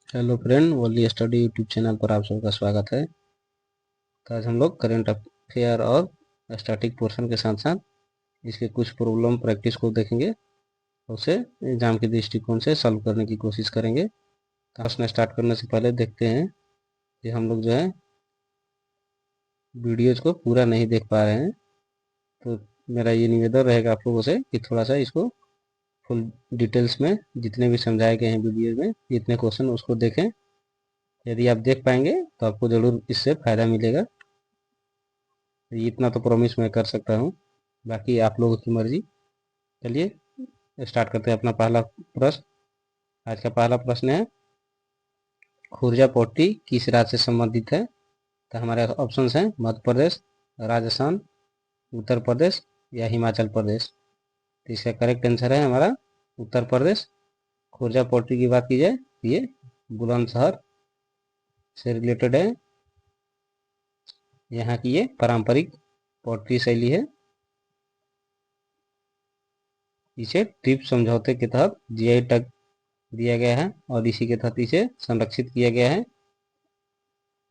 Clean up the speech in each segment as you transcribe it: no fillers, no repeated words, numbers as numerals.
Hello friend, Worli study YouTube channel पर आप सबका स्वागत है। तो आज हम लोग करेंट अफेयर और स्टैटिक पोर्शन के साथ साथ इसके कुछ प्रॉब्लम प्रैक्टिस को देखेंगे, उसे एग्जाम के दृष्टिकोण से सॉल्व करने की कोशिश करेंगे। तो प्रश्न स्टार्ट करने से पहले देखते हैं कि हम लोग जो है वीडियोज को पूरा नहीं देख पा रहे हैं, तो मेरा ये निवेदन रहेगा आप लोगों से कि थोड़ा सा इसको फुल डिटेल्स में जितने भी समझाए गए हैं वीडियो में, जितने क्वेश्चन उसको देखें। यदि आप देख पाएंगे तो आपको ज़रूर इससे फ़ायदा मिलेगा। इतना तो प्रॉमिस मैं कर सकता हूँ, बाकी आप लोगों की मर्जी। चलिए स्टार्ट करते हैं अपना पहला प्रश्न। आज का पहला प्रश्न है, खुर्जा पट्टी किस राज्य से संबंधित है? तो हमारे ऑप्शंस हैं मध्य प्रदेश, राजस्थान, उत्तर प्रदेश या हिमाचल प्रदेश। तो इसका करेक्ट आंसर है हमारा उत्तर प्रदेश। खुर्जा पट्टी की बात की जाए तो ये बुलंदशहर से रिलेटेड है। यहाँ की ये पारंपरिक पॉटरी शैली है। इसे ट्रिप्स समझौते के तहत जीआई टैग दिया गया है और इसी के तहत इसे संरक्षित किया गया है।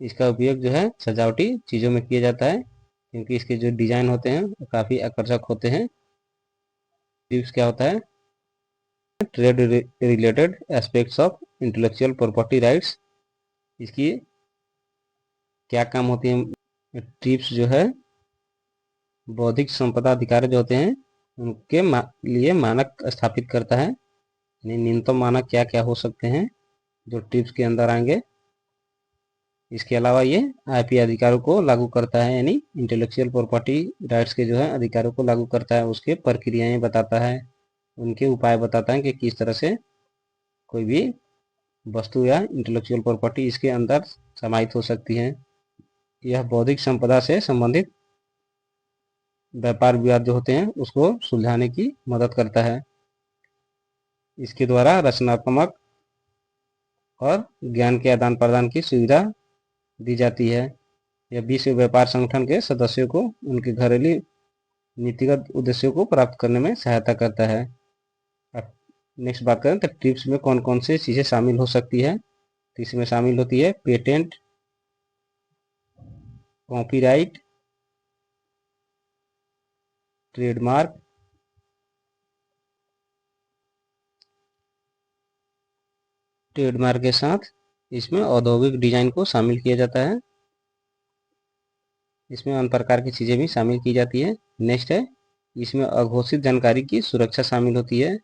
इसका उपयोग जो है सजावटी चीज़ों में किया जाता है, क्योंकि इसके जो डिज़ाइन होते हैं वो काफ़ी आकर्षक होते हैं। ट्रिप्स क्या होता है? Trade related aspects of intellectual property rights. इसकी क्या काम होती है? ट्रिप्स जो है बौद्धिक संपदा अधिकार जो होते हैं उनके लिए मानक स्थापित करता है। यानी न्यूनतम मानक क्या क्या हो सकते हैं जो ट्रिप्स के अंदर आएंगे। इसके अलावा ये आईपी अधिकारों को लागू करता है, यानी इंटेलेक्चुअल प्रॉपर्टी राइट्स के जो है अधिकारों को लागू करता है। उसके प्रक्रियाएं बताता है, उनके उपाय बताता है कि किस तरह से कोई भी वस्तु या इंटेलेक्चुअल प्रॉपर्टी इसके अंदर समाहित हो सकती है। यह बौद्धिक संपदा से संबंधित व्यापार विवाद जो होते हैं उसको सुलझाने की मदद करता है। इसके द्वारा रचनात्मक और ज्ञान के आदान प्रदान की सुविधा दी जाती है। यह विश्व व्यापार संगठन के सदस्यों को उनके घरेलू नीतिगत उद्देश्यों को प्राप्त करने में सहायता करता है। अब नेक्स्ट बात करें तो ट्रिप्स में कौन कौन सी चीज़ें शामिल हो सकती है। तो इसमें शामिल होती है पेटेंट, कॉपीराइट, ट्रेडमार्क, ट्रेडमार्क के साथ इसमें औद्योगिक डिजाइन को शामिल किया जाता है। इसमें अन्य प्रकार की चीज़ें भी शामिल की जाती है। नेक्स्ट है, इसमें अघोषित जानकारी की सुरक्षा शामिल होती है,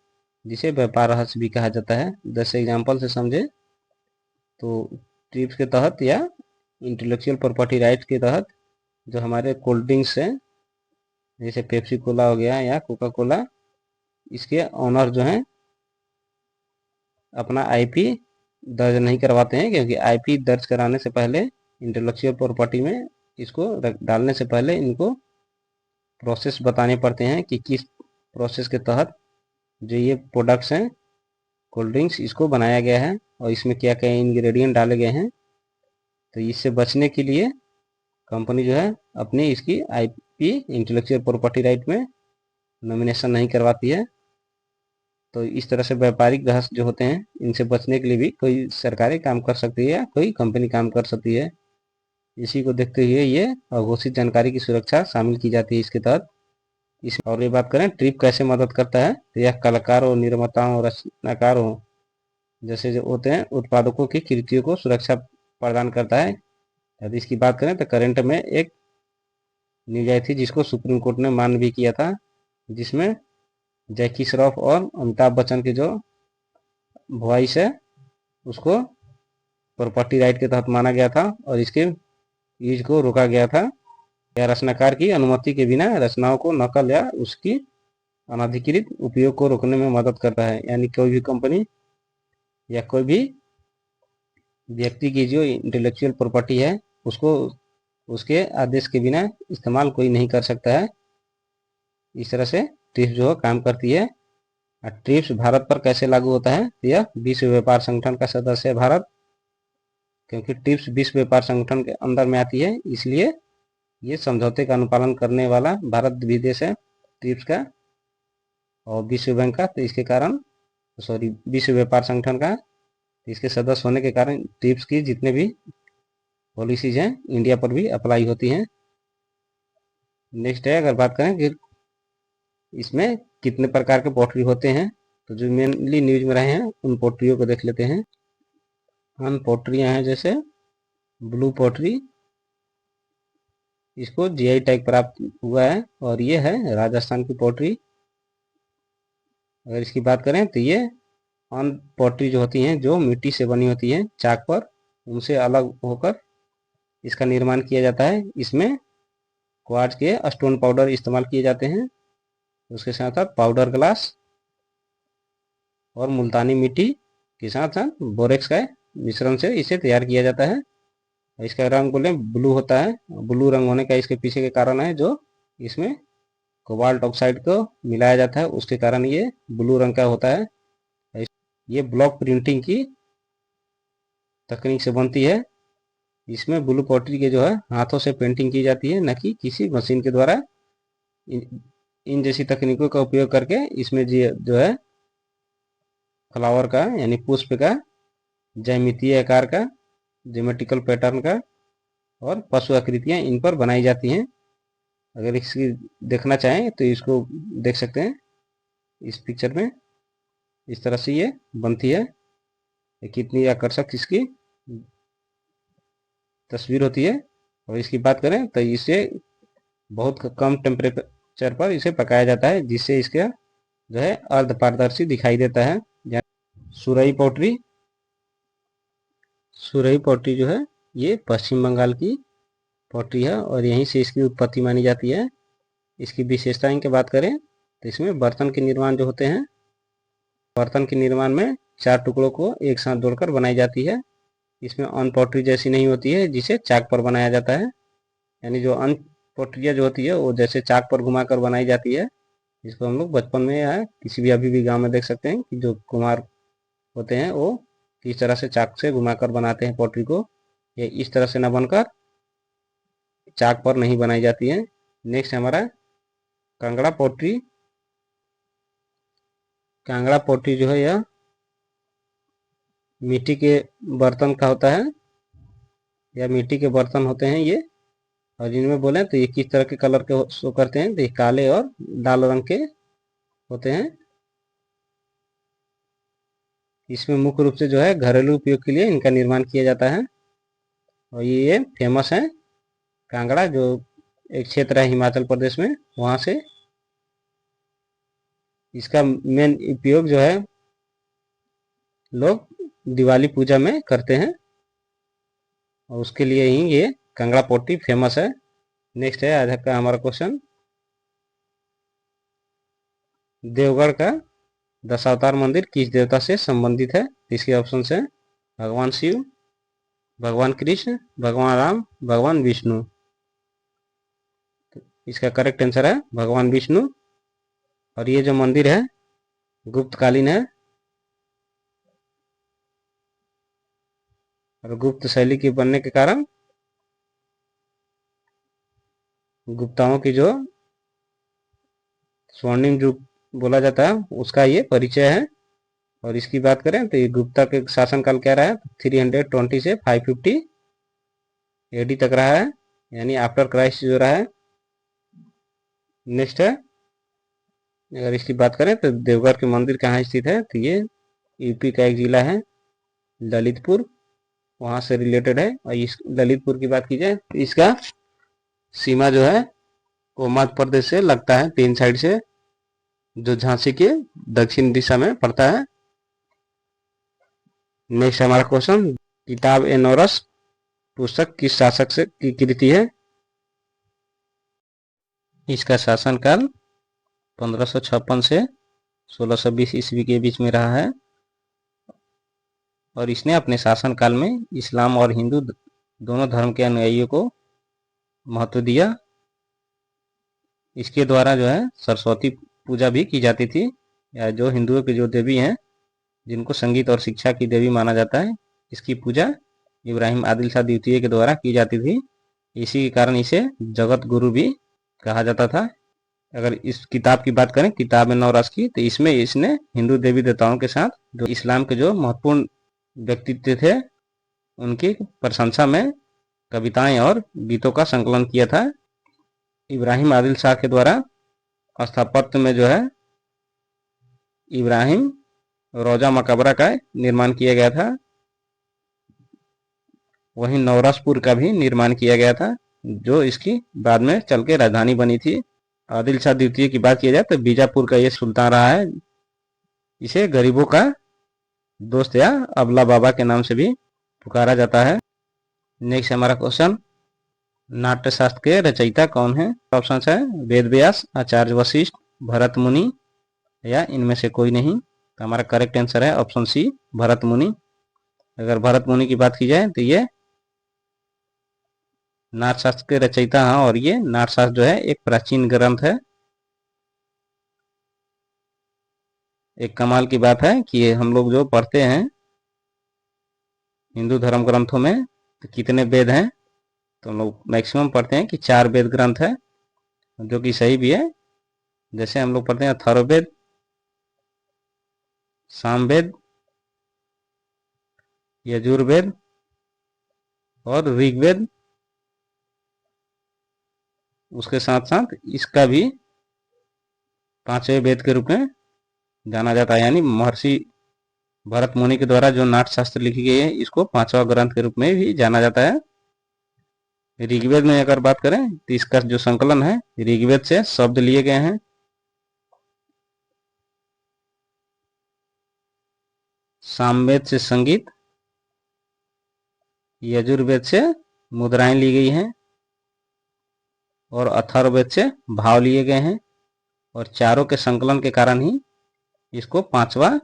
जिसे व्यापार रहस्य भी कहा जाता है। जैसे एग्जाम्पल से समझे तो ट्रिप्स के तहत या इंटेलेक्चुअल प्रॉपर्टी राइट के तहत जो हमारे कोल्ड ड्रिंक्स हैं, जैसे पेप्सी कोला हो गया या कोका कोला, इसके ऑनर जो हैं अपना आईपी दर्ज नहीं करवाते हैं, क्योंकि आईपी दर्ज कराने से पहले इंटेलेक्चुअल प्रॉपर्टी में इसको डालने से पहले इनको प्रोसेस बताने पड़ते हैं कि किस प्रोसेस के तहत जो ये प्रोडक्ट्स हैं कोल्ड ड्रिंक्स इसको बनाया गया है और इसमें क्या क्या इंग्रेडिएंट डाले गए हैं। तो इससे बचने के लिए कंपनी जो है अपनी इसकी आईपी इंटेलेक्चुअल प्रॉपर्टी राइट में नॉमिनेशन नहीं करवाती है। तो इस तरह से व्यापारिक रहस्य जो होते हैं इनसे बचने के लिए भी कोई सरकारें काम कर सकती है या कोई कंपनी काम कर सकती है। इसी को देखते हुए ये अघोषित जानकारी की सुरक्षा शामिल की जाती है इसके तहत। इस और ये बात करें ट्रिप कैसे मदद करता है, तो यह कलाकारों, निर्माताओं, रचनाकारों जैसे जो होते हैं उत्पादकों की कृतियों को सुरक्षा प्रदान करता है। यदि इसकी बात करें तो करंट में एक न्यूज आई थी जिसको सुप्रीम कोर्ट ने मान्य भी किया था, जिसमें जैकी श्रॉफ और अमिताभ बच्चन की जो वॉइस है उसको प्रॉपर्टी राइट के तहत माना गया था और इसके यूज को रोका गया था। या रचनाकार की अनुमति के बिना रचनाओं को नकल या उसकी अनधिकृत उपयोग को रोकने में मदद करता है। यानी कोई भी कंपनी या कोई भी व्यक्ति की जो इंटेलेक्चुअल प्रॉपर्टी है उसको उसके आदेश के बिना इस्तेमाल कोई नहीं कर सकता है। इस तरह से ट्रिप्स जो काम करती है। ट्रिप्स भारत पर कैसे लागू होता है, तो यह विश्व व्यापार संगठन का सदस्य है भारत, क्योंकि ट्रिप्स विश्व व्यापार संगठन के अंदर में आती है, इसलिए ये समझौते का अनुपालन करने वाला भारत भी देश है ट्रिप्स का और विश्व बैंक का। तो इसके कारण विश्व व्यापार संगठन का तो इसके सदस्य होने के कारण ट्रिप्स की जितने भी पॉलिसीज हैं इंडिया पर भी अप्लाई होती हैं। नेक्स्ट है, अगर बात करें कि इसमें कितने प्रकार के पोट्री होते हैं, तो जो मेनली न्यूज में रहे हैं उन पोट्रियों को देख लेते हैं। हम पोट्रियां हैं जैसे ब्लू पोट्री, इसको जीआई टैग प्राप्त हुआ है, और ये है राजस्थान की पोट्री। अगर इसकी बात करें तो ये अन्य पोट्री जो होती हैं जो मिट्टी से बनी होती है चाक पर, उनसे अलग होकर इसका निर्माण किया जाता है। इसमें क्वार्ट्ज के स्टोन पाउडर इस्तेमाल किए जाते हैं, उसके साथ साथ पाउडर ग्लास और मुल्तानी मिट्टी के साथ साथ बोरेक्स का मिश्रण से इसे तैयार किया जाता है। इसका रंग बोले ब्लू होता है। ब्लू रंग होने का इसके पीछे के कारण है जो इसमें कोबाल्ट ऑक्साइड को मिलाया जाता है, उसके कारण ये ब्लू रंग का होता है। ये ब्लॉक प्रिंटिंग की तकनीक से बनती है। इसमें ब्लू पॉटरी के जो है हाथों से पेंटिंग की जाती है, न कि किसी मशीन के द्वारा। इन जैसी तकनीकों का उपयोग करके इसमें जो है फ्लावर का यानी पुष्प का ज्यामितीय आकार का, ज्योमेट्रिकल पैटर्न का और पशु आकृतियां इन पर बनाई जाती हैं। अगर इसकी देखना चाहें तो इसको देख सकते हैं इस पिक्चर में, इस तरह से ये बनती है। कितनी आकर्षक इसकी तस्वीर होती है। और इसकी बात करें तो इसे बहुत कम टेम्परेचर पर इसे पकाया जाता है, जिससे इसका जो है अर्ध पारदर्शी दिखाई देता है। सुरई पोट्री, सुरई पोट्री जो है ये पश्चिम बंगाल की पोट्री है और यहीं से इसकी उत्पत्ति मानी जाती है। इसकी विशेषताएं की बात करें तो इसमें बर्तन के निर्माण जो होते हैं, बर्तन के निर्माण में 4 टुकड़ों को एक साथ जोड़कर बनाई जाती है। इसमें अन पोट्री जैसी नहीं होती है जिसे चाक पर बनाया जाता है, यानी जो अन पोट्रियाँ जो होती है वो जैसे चाक पर घुमाकर बनाई जाती है। इसको हम लोग बचपन में या किसी भी अभी भी गांव में देख सकते हैं कि जो कुम्हार होते हैं वो किस तरह से चाक से घुमाकर बनाते हैं पोट्री को। ये इस तरह से न बनकर चाक पर नहीं बनाई जाती है। नेक्स्ट हमारा कांगड़ा पोट्री। कांगड़ा पोट्री जो है यह मिट्टी के बर्तन का होता है, या मिट्टी के बर्तन होते हैं ये। और इनमें बोले तो ये किस तरह के कलर के शो करते हैं, तो ये काले और लाल रंग के होते हैं। इसमें मुख्य रूप से जो है घरेलू उपयोग के लिए इनका निर्माण किया जाता है। और ये फेमस है कांगड़ा, जो एक क्षेत्र है हिमाचल प्रदेश में, वहाँ से इसका मेन उपयोग जो है लोग दिवाली पूजा में करते हैं, और उसके लिए ही ये कांगड़ा पोट्री फेमस है। नेक्स्ट है आज का हमारा क्वेश्चन, देवगढ़ का दशावतार मंदिर किस देवता से संबंधित है? इसके ऑप्शन है भगवान शिव, भगवान कृष्ण, भगवान राम, भगवान विष्णु। इसका करेक्ट आंसर है भगवान विष्णु। और ये जो मंदिर है गुप्तकालीन है, और गुप्त शैली के बनने के कारण गुप्ताओं की जो स्वर्णिम युग बोला जाता है उसका ये परिचय है। और इसकी बात करें तो ये गुप्ता के शासनकाल क्या रहा है, 320 से 550 एडी तक रहा है, यानी आफ्टर क्राइस्ट जो रहा है। नेक्स्ट है, अगर इसकी बात करें तो देवगढ़ के मंदिर कहाँ स्थित है, तो ये यूपी का एक जिला है ललितपुर, वहाँ से रिलेटेड है। और इस ललितपुर की बात की जाए तो इसका सीमा जो है वो मध्य प्रदेश से लगता है 3 साइड से, जो झांसी के दक्षिण दिशा में पड़ता है। नेक्स्ट हमारा क्वेश्चन, किताब ए नौरस पुस्तक किस शासक से की कृति है? इसका शासनकाल 1556 से 1620 ईस्वी के बीच में रहा है, और इसने अपने शासनकाल में इस्लाम और हिंदू दोनों धर्म के अनुयायियों को महत्व दिया। इसके द्वारा जो है सरस्वती पूजा भी की जाती थी, या जो हिंदुओं की जो देवी हैं जिनको संगीत और शिक्षा की देवी माना जाता है, इसकी पूजा इब्राहिम आदिल शाह द्वितीय के द्वारा की जाती थी। इसी के कारण इसे जगत गुरु भी कहा जाता था। अगर इस किताब की बात करें, किताब ए नौरस की, तो इसमें इसने हिंदू देवी देवताओं के साथ जो इस्लाम के जो महत्वपूर्ण व्यक्तित्व थे, उनकी प्रशंसा में कविताएं और गीतों का संकलन किया था। इब्राहिम आदिल शाह के द्वारा स्थापत्य में जो है इब्राहिम रोजा मकबरा का निर्माण किया गया था। वहीं नवरसपुर का भी निर्माण किया गया था, जो इसकी बाद में चल के राजधानी बनी थी। आदिल शाह द्वितीय की बात की जाए तो बीजापुर का ये सुल्तान रहा है। इसे गरीबों का दोस्त या अबला बाबा के नाम से भी पुकारा जाता है। नेक्स्ट हमारा क्वेश्चन, नाट्य शास्त्र के रचयिता कौन है? ऑप्शन है वेद व्यास, आचार्य वशिष्ठ, भरत मुनि या इनमें से कोई नहीं। तो हमारा करेक्ट आंसर है ऑप्शन सी, भरत मुनि। अगर भरत मुनि की बात की जाए तो ये नाट्यशास्त्र के रचयिता हैं, और ये नाट्यशास्त्र जो है एक प्राचीन ग्रंथ है। एक कमाल की बात है कि हम लोग जो पढ़ते हैं हिंदू धर्म ग्रंथों में तो कितने वेद हैं, तो हम लोग मैक्सिमम पढ़ते हैं कि 4 वेद ग्रंथ है, जो कि सही भी है। जैसे हम लोग पढ़ते हैं अथर्ववेद, सामवेद, यजुर्वेद और ऋग्वेद। उसके साथ साथ इसका भी 5वें वेद के रूप में जाना जाता है, यानी महर्षि भरत मुनि के द्वारा जो नाट्यशास्त्र लिखी गई है इसको 5वां ग्रंथ के रूप में भी जाना जाता है। ऋग्वेद में अगर बात करें तो इसका जो संकलन है ऋग्वेद से शब्द लिए गए हैं। सामवेद से संगीत, यजुर्वेद से मुद्राएं ली गई हैं और अथर्ववेद से भाव लिए गए हैं, और चारों के संकलन के कारण ही इसको 5वां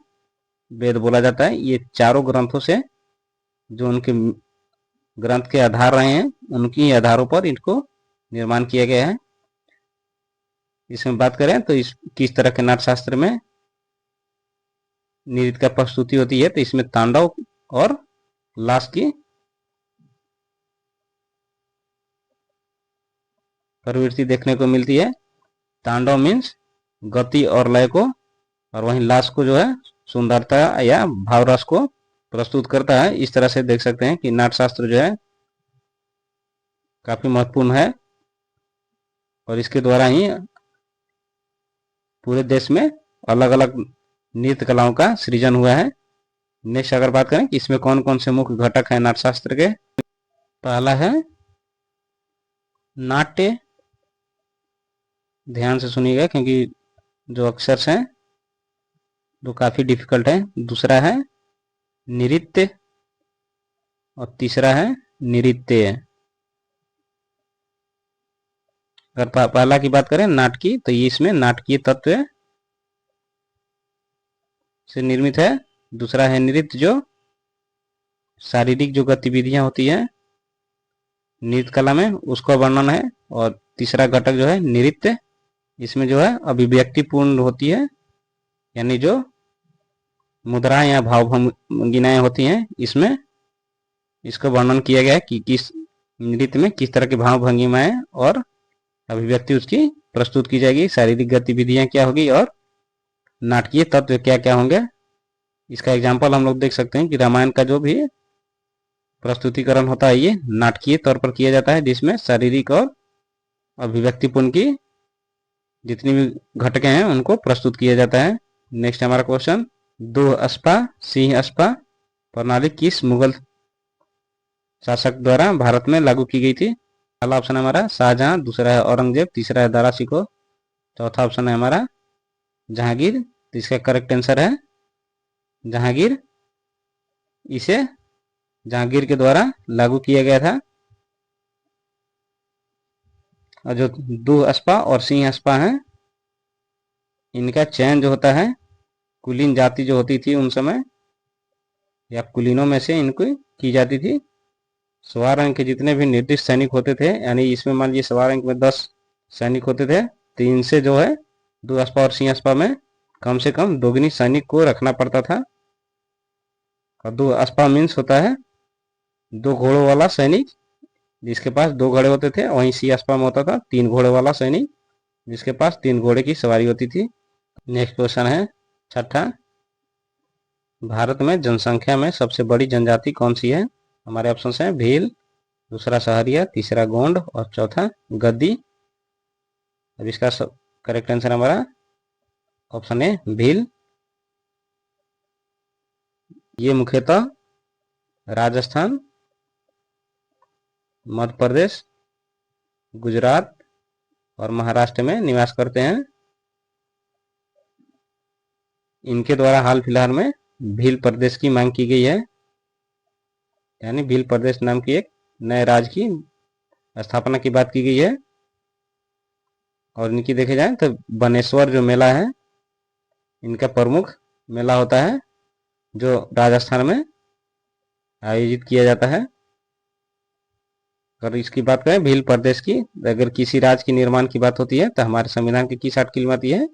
वेद बोला जाता है। ये चारों ग्रंथों से जो उनके ग्रंथ के आधार रहे हैं उनकी आधारों पर इनको निर्माण किया गया है। इसमें बात करें तो इस किस तरह के नाट्यशास्त्र में नृत्य का प्रस्तुति होती है, तो इसमें तांडव और लाश की प्रवृत्ति देखने को मिलती है। तांडव मीन्स गति और लय को, और वहीं लाश को जो है सुंदरता या भाव रस को प्रस्तुत करता है। इस तरह से देख सकते हैं कि नाट्यशास्त्र जो है काफी महत्वपूर्ण है, और इसके द्वारा ही पूरे देश में अलग अलग नृत्य कलाओं का सृजन हुआ है। नेक्स्ट अगर बात करें कि इसमें कौन कौन से मुख्य घटक हैं नाट्यशास्त्र के, पहला है नाट्य। ध्यान से सुनिएगा क्योंकि जो अक्षर हैं वो काफी डिफिकल्ट है। दूसरा है नृत्य और तीसरा है नृत्य। अगर पहला की बात करें नाटकी, तो ये इसमें नाटकीय तत्व से निर्मित है। दूसरा है नृत्य, जो शारीरिक जो गतिविधियां होती हैं नृत्य कला में उसका वर्णन है। और तीसरा घटक जो है नृत्य, इसमें जो है अभिव्यक्तिपूर्ण होती है, यानी जो मुद्राएं या भाव भंगिनाएं होती हैं इसमें इसका वर्णन किया गया है कि किस नृत्य में किस तरह के भाव भंगिमाएं और अभिव्यक्ति उसकी प्रस्तुत की जाएगी, शारीरिक गतिविधियां क्या होगी और नाटकीय तत्व क्या क्या होंगे। इसका एग्जाम्पल हम लोग देख सकते हैं कि रामायण का जो भी प्रस्तुतिकरण होता है ये नाटकीय तौर पर किया जाता है, जिसमें शारीरिक और अभिव्यक्तिपूर्ण की जितनी भी घटकें हैं उनको प्रस्तुत किया जाता है। नेक्स्ट हमारा क्वेश्चन, दो अस्पा सिंह अस्पा प्रणाली किस मुगल शासक द्वारा भारत में लागू की गई थी? पहला ऑप्शन है हमारा शाहजहां, दूसरा है औरंगजेब, तीसरा है दारा शिकोह, चौथा ऑप्शन है हमारा जहांगीर। तो इसका करेक्ट आंसर है जहांगीर। इसे जहांगीर के द्वारा लागू किया गया था। और जो दो अस्पा और सिंह अस्पा हैं इनका चयन जो होता है कुलीन जाति जो होती थी उन समय, या कुलीनों में से इनको की जाती थी। सवार अंक के जितने भी निर्दिष्ट सैनिक होते थे, यानी इसमें मान लीजिए सवार अंक में 10 सैनिक होते थे, तो इनसे जो है दो अस्पा और सिंह अस्पा में कम से कम दोगुनी सैनिक को रखना पड़ता था। और दो अस्पा मीन्स होता है 2 घोड़ों वाला सैनिक जिसके पास 2 घोड़े होते थे, वहीं सिंह अस्पा में होता था 3 घोड़े वाला सैनिक जिसके पास 3 घोड़े की सवारी होती थी। नेक्स्ट क्वेश्चन है छठा, भारत में जनसंख्या में सबसे बड़ी जनजाति कौन सी है? हमारे ऑप्शन हैं भील, दूसरा सहरिया, तीसरा गोंड और चौथा गद्दी। अब इसका करेक्ट आंसर हमारा ऑप्शन है भील। ये मुख्यतः राजस्थान, मध्य प्रदेश, गुजरात और महाराष्ट्र में निवास करते हैं। इनके द्वारा हाल फिलहाल में भील प्रदेश की मांग की गई है, यानी भील प्रदेश नाम की एक नए राज्य की स्थापना की बात की गई है। और इनकी देखे जाए तो बनेश्वर जो मेला है, इनका प्रमुख मेला होता है जो राजस्थान में आयोजित किया जाता है। अगर इसकी बात करें भील प्रदेश की, अगर किसी राज्य की निर्माण की बात होती है तो हमारे संविधान की किस आर्टिकल में आती है?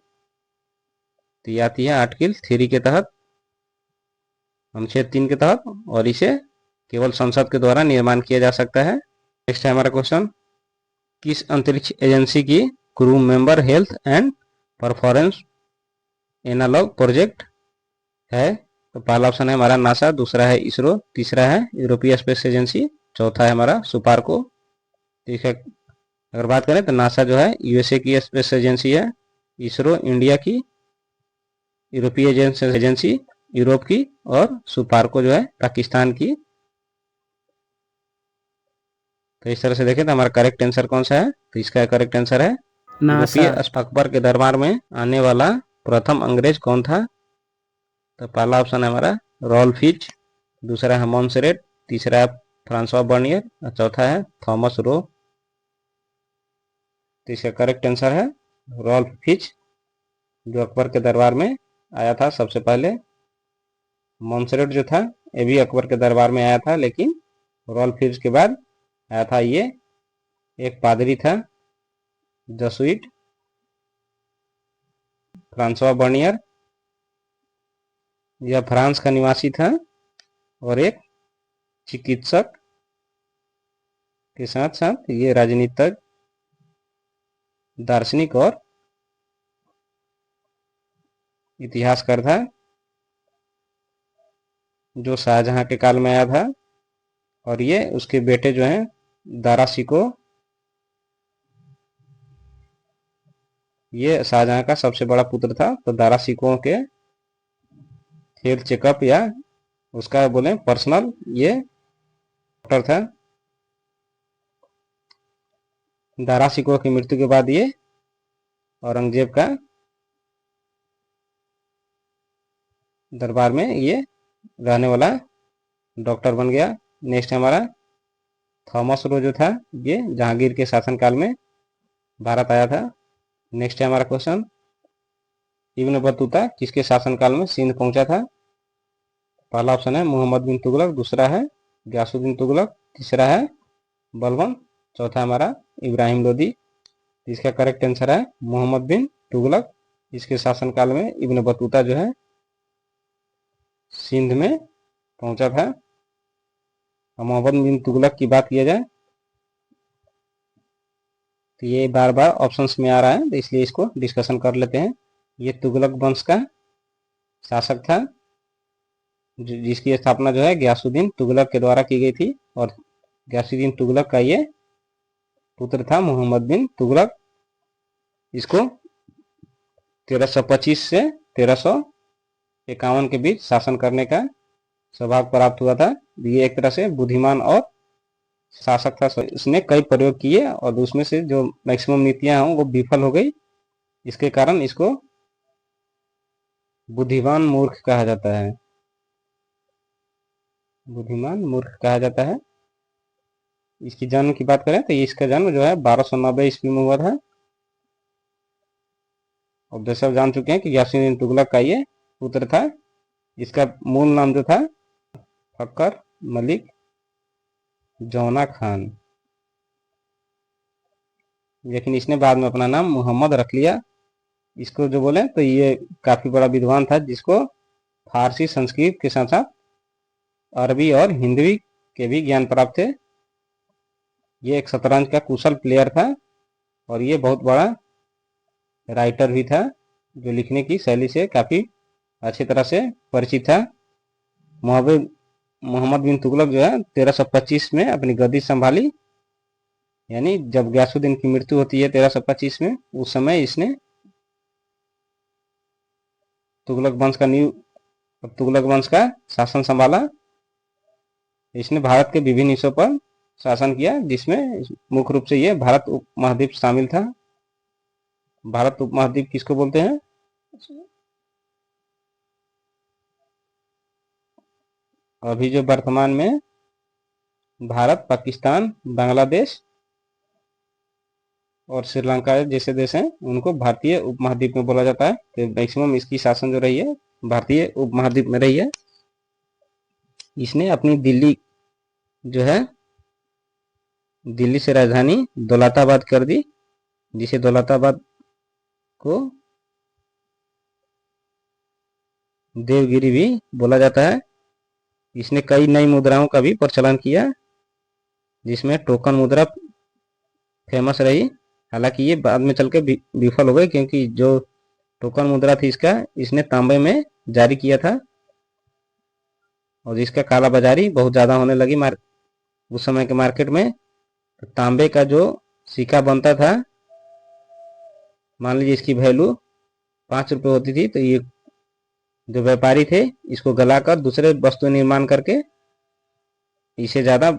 तो ये आती है आर्टिकल 3 के तहत, अनुच्छेद 3 के तहत, और इसे केवल संसद के द्वारा निर्माण किया जा सकता है। नेक्स्ट है हमारा क्वेश्चन, किस अंतरिक्ष एजेंसी की crew member health and performance analog project है? तो पहला ऑप्शन है हमारा नासा, दूसरा है इसरो, तीसरा है यूरोपीय स्पेस एजेंसी, चौथा है हमारा सुपार्को। ठीक है, अगर बात करें तो नासा जो है यूएसए की स्पेस एजेंसी है, इसरो इंडिया की, यूरोपीय एजेंसी यूरोप की, और सुपार्को जो है पाकिस्तान की। तो इस तरह से देखें तो हमारा करेक्ट आंसर कौन सा है? तो इसका करेक्ट आंसर है यूरोपीय। अकबर के दरबार में आने वाला प्रथम अंग्रेज कौन था? तो पहला ऑप्शन है हमारा रॉल्फ फिच, दूसरा है मॉन्सेरेट, तीसरा है फ्रांसवा बर्नियर और चौथा है थॉमस रो। तो इसका करेक्ट आंसर है रॉल्फ फिच, जो अकबर के दरबार में आया था सबसे पहले। मॉन्सेरेट जो था ये भी अकबर के दरबार में आया था, लेकिन रॉल्फ फिच के बाद आया था ये एक पादरी था जसुइट। फ्रांसवा बर्नियर यह फ्रांस का निवासी था और एक चिकित्सक के साथ साथ ये राजनीतिक, दार्शनिक और इतिहासकार था, जो शाहजहां के काल में आया था। और ये उसके बेटे जो हैं दारा शिको, ये शाहजहां का सबसे बड़ा पुत्र था। तो दारा शिको के हेल्थ चेकअप या उसका बोले पर्सनल ये डॉक्टर था। दारा शिको की मृत्यु के बाद ये औरंगजेब का दरबार में ये रहने वाला डॉक्टर बन गया। नेक्स्ट हमारा थॉमस रो जो था ये जहांगीर के शासनकाल में भारत आया था। नेक्स्ट है हमारा क्वेश्चन, इब्न बतूता किसके शासनकाल में सिंध पहुंचा था? पहला ऑप्शन है मोहम्मद बिन तुगलक, दूसरा है गयासुद्दीन तुगलक, तीसरा है बलबन, चौथा हमारा इब्राहिम लोदी। इसका करेक्ट आंसर है मोहम्मद बिन तुगलक। इसके शासनकाल में इब्न बतूता जो है सिंध में पहुंचा था। मोहम्मद बिन तुगलक की बात किया जाए तो ये बार बार ऑप्शंस में आ रहा है, तो इसलिए इसको डिस्कशन कर लेते हैं। ये तुगलक वंश का शासक था, जिसकी स्थापना जो है गयासुद्दीन तुगलक के द्वारा की गई थी। और गयासुद्दीन तुगलक का ये पुत्र था मोहम्मद बिन तुगलक। इसको 1325 से 1351 के बीच शासन करने का सौभाग्य प्राप्त हुआ था। ये एक तरह से बुद्धिमान और शासक था। इसने कई प्रयोग किए और उसमें से जो मैक्सिमम नीतियां हैं वो विफल हो गई। इसके कारण इसको बुद्धिमान मूर्ख कहा जाता है। बुद्धिमान मूर्ख कहा जाता है। इसकी जन्म की बात करें तो इसका जन्म जो है 1290 ईस्वी में हुआ था। और जैसे जान चुके हैं कि गयासुद्दीन तुगलक का ये पुत्र था। इसका मूल नाम जो था फक्कर मलिक जौना खान, लेकिन इसने बाद में अपना नाम मोहम्मद रख लिया। इसको जो बोले तो ये काफी बड़ा विद्वान था, जिसको फारसी, संस्कृत के साथ साथ अरबी और हिंदी के भी ज्ञान प्राप्त थे। ये एक शतरंज का कुशल प्लेयर था और ये बहुत बड़ा राइटर भी था, जो लिखने की शैली से काफी अच्छी तरह से परिचित था। मोहब्बत मोहम्मद बिन तुगलक जो है 1325 में अपनी गद्दी संभाली, यानी जब गयासुद्दीन की मृत्यु होती है 1325 में, उस समय इसने तुगलक वंश का शासन संभाला। इसने भारत के विभिन्न हिस्सों पर शासन किया, जिसमें मुख्य रूप से ये भारत उपमहाद्वीप शामिल था। भारत उपमहाद्वीप किसको बोलते हैं? अभी जो वर्तमान में भारत, पाकिस्तान, बांग्लादेश और श्रीलंका जैसे देश हैं, उनको भारतीय उपमहाद्वीप में बोला जाता है। तो मैक्सिमम इसकी शासन जो रही है भारतीय उपमहाद्वीप में रही है। इसने अपनी दिल्ली जो है, दिल्ली से राजधानी दौलताबाद कर दी, जिसे दौलताबाद को देवगिरी भी बोला जाता है। इसने कई नई मुद्राओं का भी प्रचलन किया, जिसमें टोकन मुद्रा फेमस रही। हालांकि ये बाद में चल के विफल हो गई, क्योंकि जो टोकन मुद्रा थी इसने तांबे में जारी किया था, और इसका कालाबाजारी बहुत ज़्यादा होने लगी उस समय के मार्केट में। तो तांबे का जो सिक्का बनता था, मान लीजिए इसकी वैल्यू 5 रुपये होती थी, तो ये जो व्यापारी थे इसको गलाकर दूसरे वस्तु निर्माण करके इसे ज़्यादा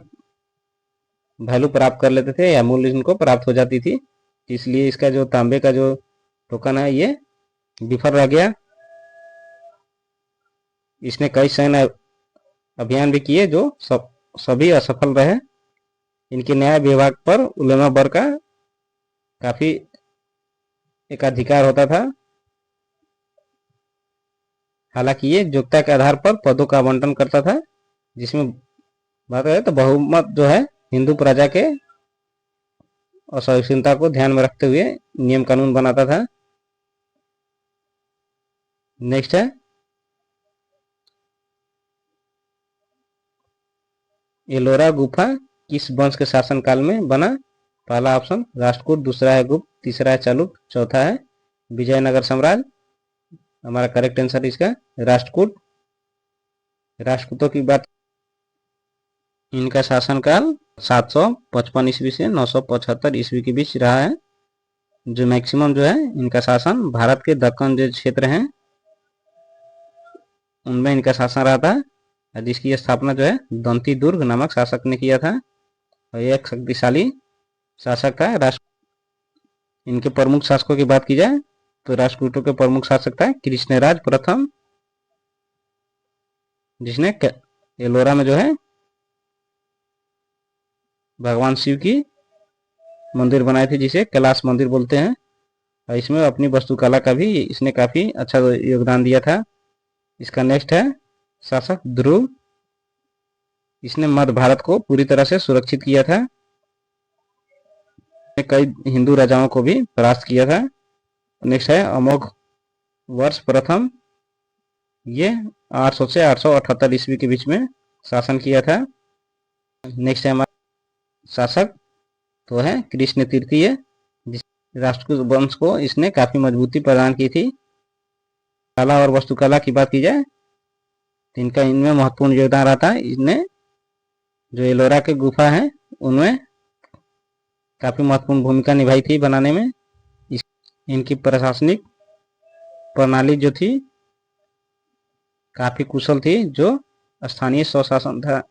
वैल्यू प्राप्त कर लेते थे, या मूल्य इनको प्राप्त हो जाती थी। इसलिए इसका जो तांबे का जो टोकन है ये विफल रह गया। इसने कई सैन्य अभियान भी किए जो सभी असफल रहे। इनके न्याय विभाग पर उलेमा वर्ग का काफी एकाधिकार होता था। हालांकि ये योग्यता के आधार पर पदों का आवंटन करता था, जिसमें बात करें तो बहुमत जो है हिंदू प्रजा के असहिष्णुता को ध्यान में रखते हुए नियम कानून बनाता था। नेक्स्ट है एलोरा गुफा किस वंश के शासन काल में बना? पहला ऑप्शन राष्ट्रकूट, दूसरा है गुप्त, तीसरा है चालुक्य, चौथा है विजयनगर साम्राज्य। हमारा करेक्ट आंसर इसका राष्ट्रकूट। राष्ट्रकूटों की बात, इनका शासनकाल 755 ईस्वी से 975 ईस्वी के बीच रहा है। जो मैक्सिमम जो है इनका शासन भारत के दक्कन जो क्षेत्र हैं उनमें इनका शासन रहा था, जिसकी स्थापना जो है दंती दुर्ग नामक शासक ने किया था, और यह एक शक्तिशाली शासक था। इनके प्रमुख शासकों की बात की जाए तो राष्ट्रकूटों के प्रमुख शासक था कृष्णराज प्रथम, जिसने एलोरा में जो है भगवान शिव की मंदिर बनाई थी, जिसे कैलाश मंदिर बोलते हैं, और इसमें अपनी वास्तुकला का भी इसने काफी अच्छा योगदान दिया था। इसका नेक्स्ट है शासक ध्रुव। इसने मध्य भारत को पूरी तरह से सुरक्षित किया था, कई हिंदू राजाओं को भी परास्त किया था। नेक्स्ट है अमोघ वर्ष प्रथम। ये 800 से 878 ईस्वी के बीच में शासन किया था। नेक्स्ट है हमारा शासक तो है कृष्ण तृतीय, जिस राष्ट्रकूट वंश को इसने काफी मजबूती प्रदान की थी। कला और वास्तुकला की बात की जाए तो इनका इनमें महत्वपूर्ण योगदान रहा था। इसने जो एलोरा के गुफा है उनमें काफी महत्वपूर्ण भूमिका निभाई थी बनाने में। इनकी प्रशासनिक प्रणाली जो थी काफी कुशल थी, जो स्थानीय स्वशासन था,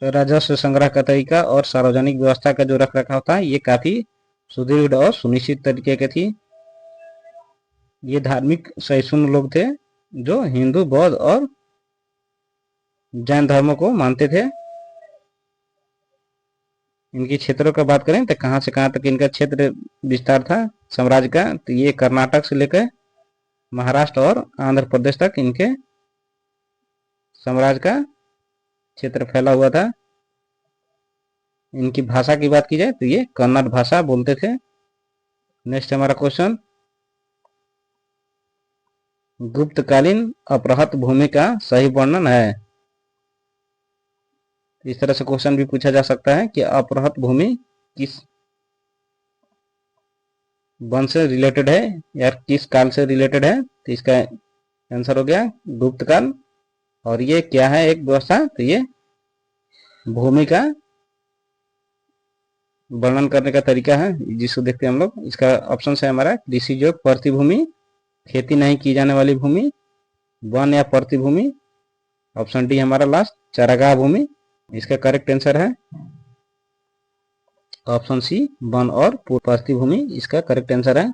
राजस्व संग्रह का तरीका और सार्वजनिक व्यवस्था का जो रख रखाव था ये काफी सुदृढ़ और सुनिश्चित तरीके के थी। ये धार्मिक सहिष्णु लोग थे जो हिंदू, बौद्ध और जैन धर्मों को मानते थे। इनकी क्षेत्रों का बात करें तो कहां से कहां तक इनका क्षेत्र विस्तार था साम्राज्य का, तो ये कर्नाटक से लेकर महाराष्ट्र और आंध्र प्रदेश तक इनके साम्राज्य का क्षेत्र फैला हुआ था। इनकी भाषा की बात की जाए तो ये कन्नड़ भाषा बोलते थे। नेक्स्ट हमारा क्वेश्चन, गुप्तकालीन अपहृत भूमि का सही वर्णन है। इस तरह से क्वेश्चन भी पूछा जा सकता है कि अपहृत भूमि किस वंश से रिलेटेड है या किस काल से रिलेटेड है। तो इसका आंसर हो गया गुप्त काल और ये क्या है एक व्यवस्था, तो ये भूमि का वर्णन करने का तरीका है जिसको देखते हैं हम लोग। इसका ऑप्शन है हमारा कृषि जो प्रतिभूमि, खेती नहीं की जाने वाली भूमि, वन या प्रतिभूमि। ऑप्शन डी हमारा लास्ट चारागाह भूमि। इसका करेक्ट आंसर है ऑप्शन सी वन और प्रतिभूमि, इसका करेक्ट आंसर है।